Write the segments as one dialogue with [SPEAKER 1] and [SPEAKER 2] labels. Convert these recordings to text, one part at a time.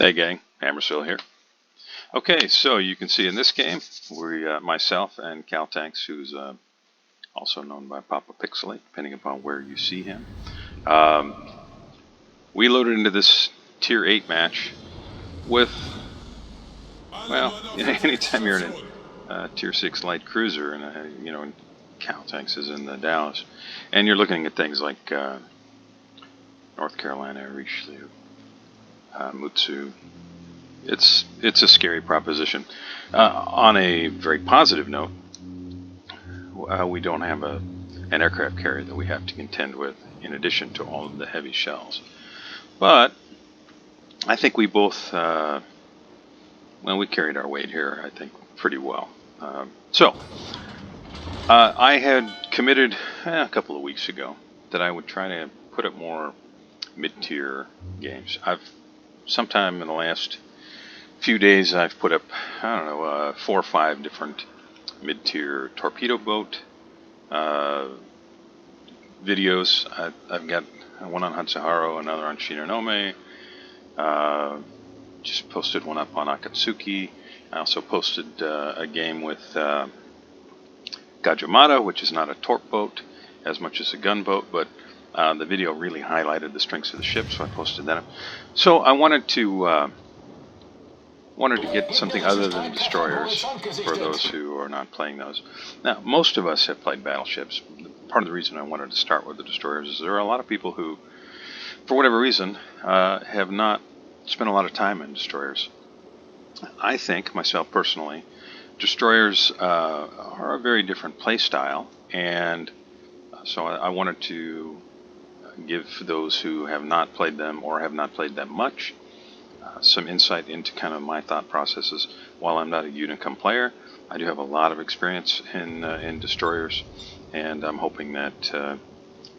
[SPEAKER 1] Hey gang, Hammersville here. Okay, so you can see in this game, myself and Caltanks, who's also known by Papa Pixelate, depending upon where you see him. We loaded into this Tier 8 match with, well, anytime you're in a Tier 6 light cruiser, and and Caltanks is in the Dallas, and you're looking at things like North Carolina, Richelieu, Mutsu. It's a scary proposition. On a very positive note, we don't have an aircraft carrier that we have to contend with in addition to all of the heavy shells. But I think we both, we carried our weight here, I think, pretty well. I had committed a couple of weeks ago that I would try to put up more mid-tier games. Sometime in the last few days I've put up, 4 or 5 different mid-tier torpedo boat videos. I've got one on Hatsuharu, another on Shinonome. Just posted one up on Akatsuki. I also posted a game with Gajimata, which is not a torp boat as much as a gunboat, but the video really highlighted the strengths of the ship, so I posted that up. So I wanted to get something other than destroyers for those who are not playing those. Now, most of us have played battleships. Part of the reason I wanted to start with the destroyers is there are a lot of people who, for whatever reason, have not spent a lot of time in destroyers. I think, myself personally, destroyers are a very different play style, and so I wanted to give those who have not played them or have not played them much some insight into kind of my thought processes. While I'm not a Unicum player, I do have a lot of experience in destroyers, and I'm hoping that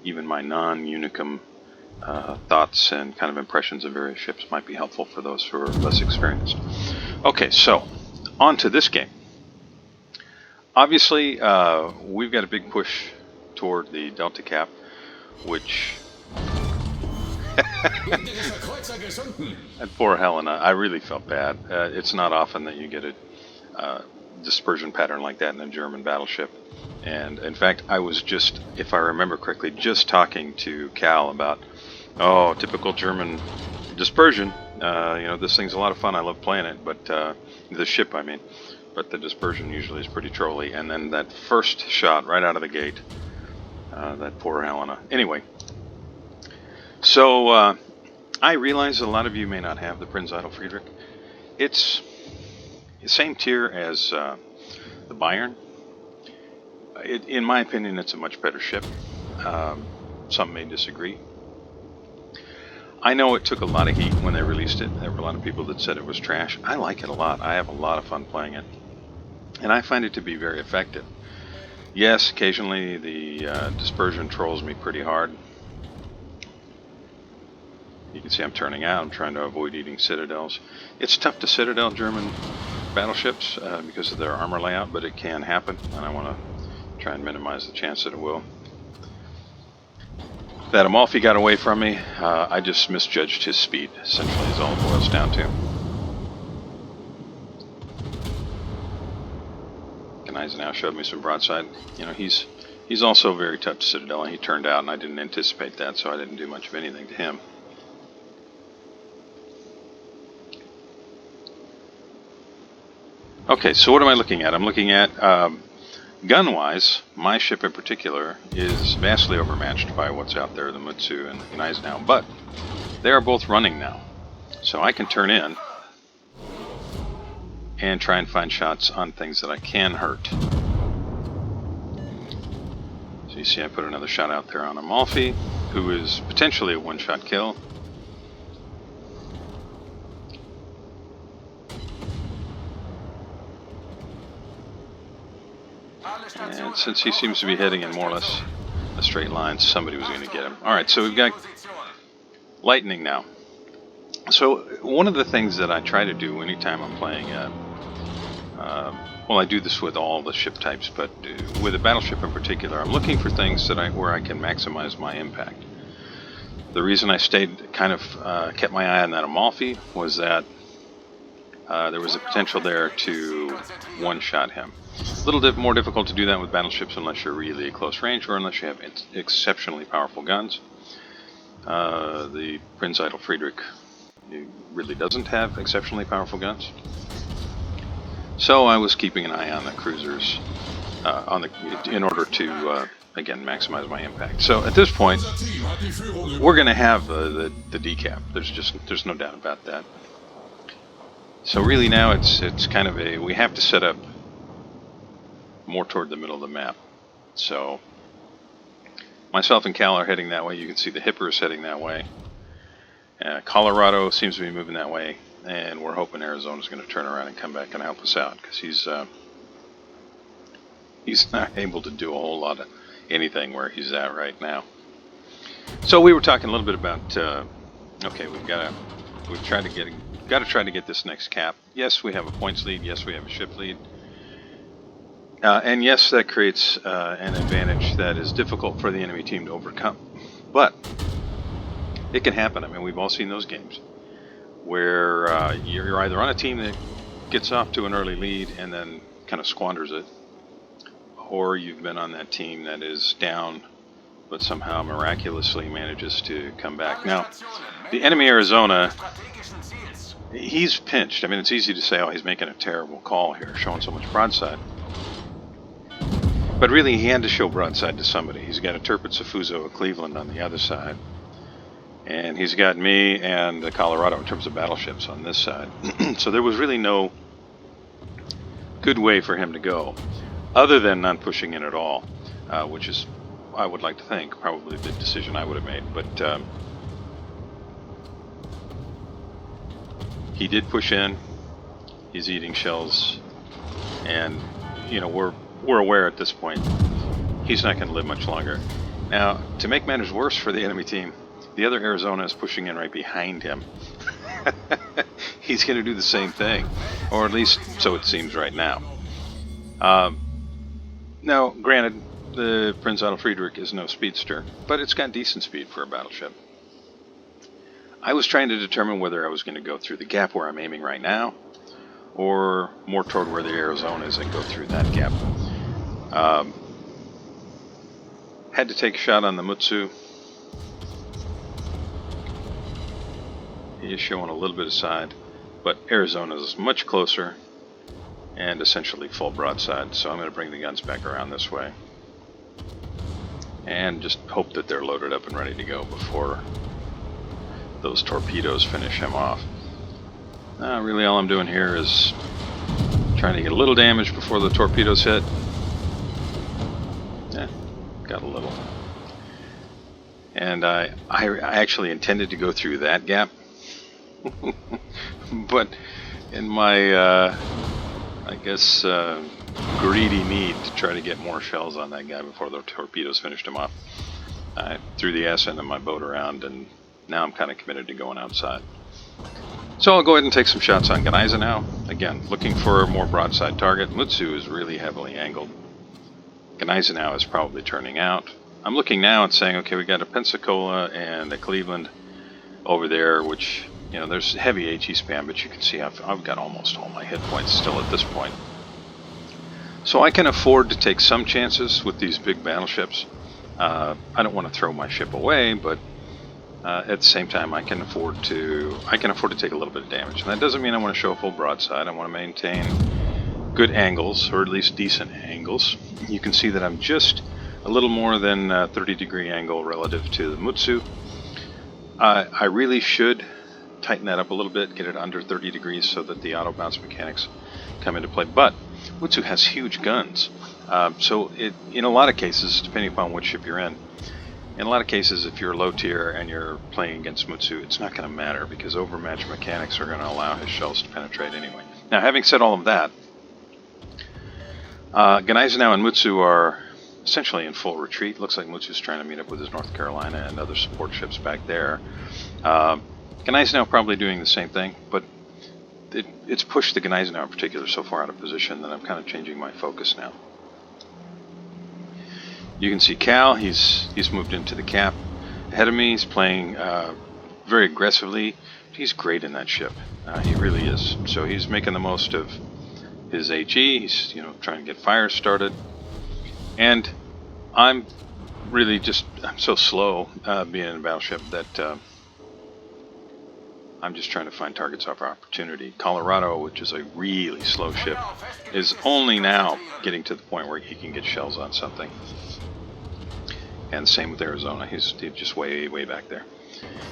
[SPEAKER 1] even my non-Unicum thoughts and kind of impressions of various ships might be helpful for those who are less experienced. Okay, so on to this game. Obviously, we've got a big push toward the Delta Cap, which and poor Helena, I really felt bad. It's not often that you get a dispersion pattern like that in a German battleship. And in fact, I was just, if I remember correctly, just talking to Cal about, typical German dispersion. This thing's a lot of fun. I love playing it, but the ship, I mean. But the dispersion usually is pretty trolly. And then that first shot right out of the gate, that poor Helena. Anyway. So, I realize a lot of you may not have the Prinz Eitel Friedrich. It's the same tier as the Bayern. In my opinion, it's a much better ship. Some may disagree. I know it took a lot of heat when they released it. There were a lot of people that said it was trash. I like it a lot. I have a lot of fun playing it. And I find it to be very effective. Yes, occasionally the dispersion trolls me pretty hard. You can see I'm turning out. I'm trying to avoid eating citadels. It's tough to citadel German battleships because of their armor layout, but it can happen, and I want to try and minimize the chance that it will. That Amalfi got away from me. I just misjudged his speed, essentially, is all it boils down to. Eisenhower showed me some broadside. He's also very tough to citadel, and he turned out, and I didn't anticipate that, so I didn't do much of anything to him. Okay, so what am I looking at? I'm looking at, gun-wise, my ship in particular is vastly overmatched by what's out there, the Mutsu and Eisenhower, but they are both running now. So I can turn in and try and find shots on things that I can hurt. So you see I put another shot out there on Amalfi, who is potentially a one-shot kill. And since he seems to be heading in more or less a straight line, somebody was going to get him. Alright, so we've got lightning now. So one of the things that I try to do anytime I'm playing, I do this with all the ship types, but with a battleship in particular, I'm looking for things that where I can maximize my impact. The reason I stayed, kept my eye on that Amalfi was that there was a potential there to one-shot him. A little bit more difficult to do that with battleships unless you're really at close range or unless you have exceptionally powerful guns. The Prinz Eitel Friedrich really doesn't have exceptionally powerful guns. So I was keeping an eye on the cruisers in order to, again, maximize my impact. So at this point, we're going to have the decap. There's no doubt about that. So really now it's kind of we have to set up more toward the middle of the map. So myself and Cal are heading that way. You can see the Hipper is heading that way. Colorado seems to be moving that way, and we're hoping Arizona's going to turn around and come back and help us out, because he's not able to do a whole lot of anything where he's at right now. So we were talking a little bit about okay, we've got to try to get this next cap. Yes, we have a points lead. Yes, we have a ship lead. And yes, that creates an advantage that is difficult for the enemy team to overcome. But it can happen. I mean, we've all seen those games where you're either on a team that gets off to an early lead and then kind of squanders it, or you've been on that team that is down but somehow miraculously manages to come back. Now, the enemy Arizona, he's pinched. I mean, it's easy to say, oh, he's making a terrible call here, showing so much broadside. But really, he had to show broadside to somebody. He's got a Tirpitz, a Fuso, a Cleveland on the other side. And he's got me and the Colorado in terms of battleships on this side. So there was really no good way for him to go, other than not pushing in at all, which is, I would like to think, probably the decision I would have made. But he did push in. He's eating shells, and you know we're aware at this point he's not going to live much longer. Now, to make matters worse for the enemy team, the other Arizona is pushing in right behind him. He's going to do the same thing, or at least so it seems right now. Now, granted, the Prinz Eitel Friedrich is no speedster, but it's got decent speed for a battleship. I was trying to determine whether I was going to go through the gap where I'm aiming right now, or more toward where the Arizona is and go through that gap. Had to take a shot on the Mutsu. He is showing a little bit of side, but Arizona is much closer and essentially full broadside, so I'm going to bring the guns back around this way and just hope that they're loaded up and ready to go before those torpedoes finish him off. Really all I'm doing here is trying to get a little damage before the torpedoes hit. Yeah, got a little. And I actually intended to go through that gap, but in my, I guess, greedy need to try to get more shells on that guy before the torpedoes finished him off, I threw the ass end of my boat around, and now I'm kind of committed to going outside. So I'll go ahead and take some shots on Gneisenau. Again, looking for a more broadside target. Mutsu is really heavily angled. Gneisenau is probably turning out. I'm looking now and saying, okay, we got a Pensacola and a Cleveland over there, which, you know, there's heavy HE spam, but you can see I've got almost all my hit points still at this point. So I can afford to take some chances with these big battleships. I don't want to throw my ship away, but at the same time, I can afford to take a little bit of damage. And that doesn't mean I want to show a full broadside. I want to maintain good angles, or at least decent angles. You can see that I'm just a little more than 30-degree angle relative to the Mutsu. I really should tighten that up a little bit, get it under 30 degrees so that the auto bounce mechanics come into play. But Mutsu has huge guns, so in a lot of cases, depending upon what ship you're in a lot of cases, if you're low tier and you're playing against Mutsu, it's not going to matter because overmatch mechanics are going to allow his shells to penetrate anyway. Now, having said all of that, Gneisenau and Mutsu are essentially in full retreat. Looks like Mutsu's trying to meet up with his North Carolina and other support ships back there. Gneisenau probably doing the same thing, but it's pushed the Gneisenau in particular so far out of position that I'm kind of changing my focus now. You can see Cal, he's moved into the cap. ahead of me. He's playing very aggressively. He's great in that ship. He really is. So he's making the most of his HE. He's trying to get fires started. And I'm really I'm so slow being in a battleship that I'm just trying to find targets of opportunity. Colorado, which is a really slow ship, is only now getting to the point where he can get shells on something. And same with Arizona. He's just way back there.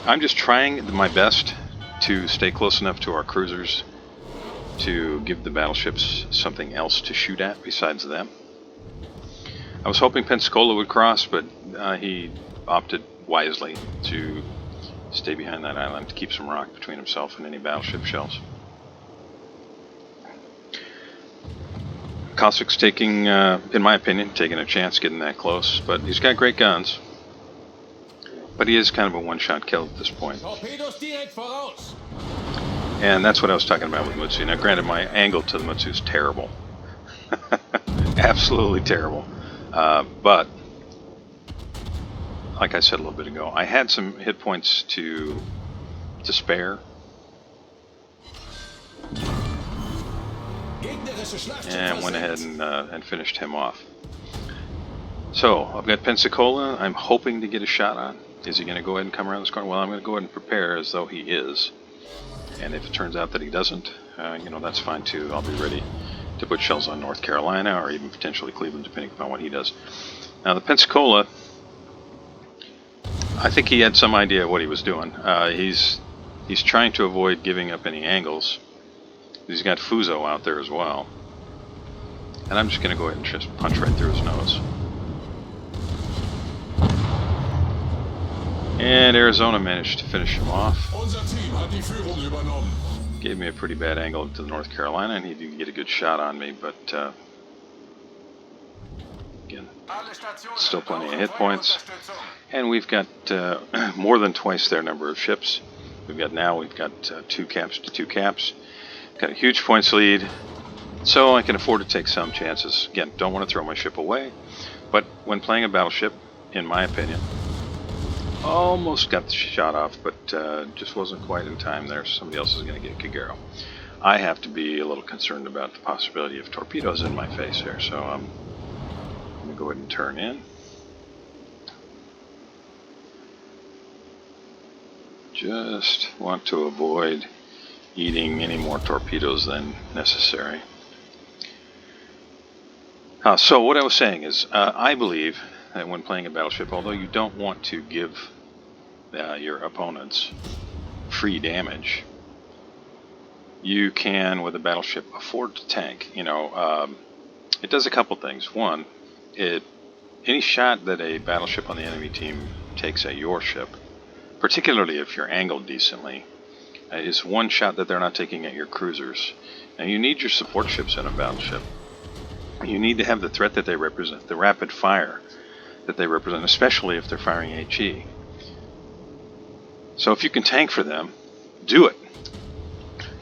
[SPEAKER 1] I'm just trying my best to stay close enough to our cruisers to give the battleships something else to shoot at besides them. I was hoping Pensacola would cross, but he opted wisely to stay behind that island to keep some rock between himself and any battleship shells. Cossack's taking, in my opinion, taking a chance getting that close, but he's got great guns. But he is kind of a one-shot kill at this point. And that's what I was talking about with Mutsu. Now, granted, my angle to the Mutsu is terrible. Absolutely terrible. But, like I said a little bit ago, I had some hit points to spare. And went ahead and finished him off. So, I've got Pensacola. I'm hoping to get a shot on. Is he going to go ahead and come around this corner? Well, I'm going to go ahead and prepare as though he is. And if it turns out that he doesn't, that's fine too. I'll be ready to put shells on North Carolina or even potentially Cleveland, depending upon what he does. Now, the Pensacola, I think he had some idea of what he was doing. He's trying to avoid giving up any angles. He's got Fuso out there as well. And I'm just going to go ahead and just punch right through his nose. And Arizona managed to finish him off. Gave me a pretty bad angle to North Carolina, and he didn't get a good shot on me, but again, still plenty of hit points. And we've got more than twice their number of ships. We've got 2 caps to 2 caps. Got a huge points lead, so I can afford to take some chances. Again, don't want to throw my ship away, but when playing a battleship, in my opinion, almost got the shot off, but just wasn't quite in time there. Somebody else is going to get Kagero. I have to be a little concerned about the possibility of torpedoes in my face here, so I'm going to go ahead and turn in. Just want to avoid eating any more torpedoes than necessary. So what I was saying is, I believe that when playing a battleship, although you don't want to give your opponents free damage, you can, with a battleship, afford to tank. It does a couple things. One, any shot that a battleship on the enemy team takes at your ship, particularly if you're angled decently, is one shot that they're not taking at your cruisers. Now, you need your support ships in a battleship. You need to have the threat that they represent, the rapid fire that they represent, especially if they're firing HE. So if you can tank for them, do it.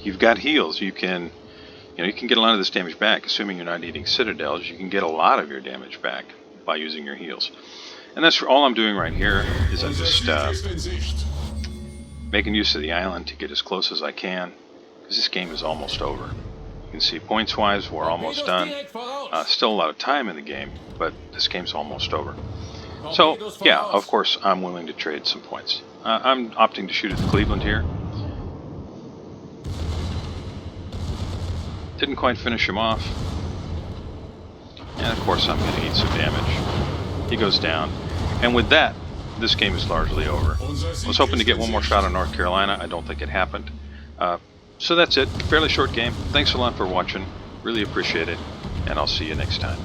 [SPEAKER 1] You've got heals. You can get a lot of this damage back, assuming you're not eating citadels. You can get a lot of your damage back by using your heals. And that's all I'm doing right here. Is I'm just making use of the island to get as close as I can, because this game is almost over. You can see points-wise, we're almost done. Still a lot of time in the game, but this game's almost over. So, yeah, of course, I'm willing to trade some points. I'm opting to shoot at Cleveland here. Didn't quite finish him off. And, of course, I'm going to eat some damage. He goes down. And with that, this game is largely over. I was hoping to get one more shot on North Carolina. I don't think it happened. So that's it. Fairly short game. Thanks a lot for watching. Really appreciate it. And I'll see you next time.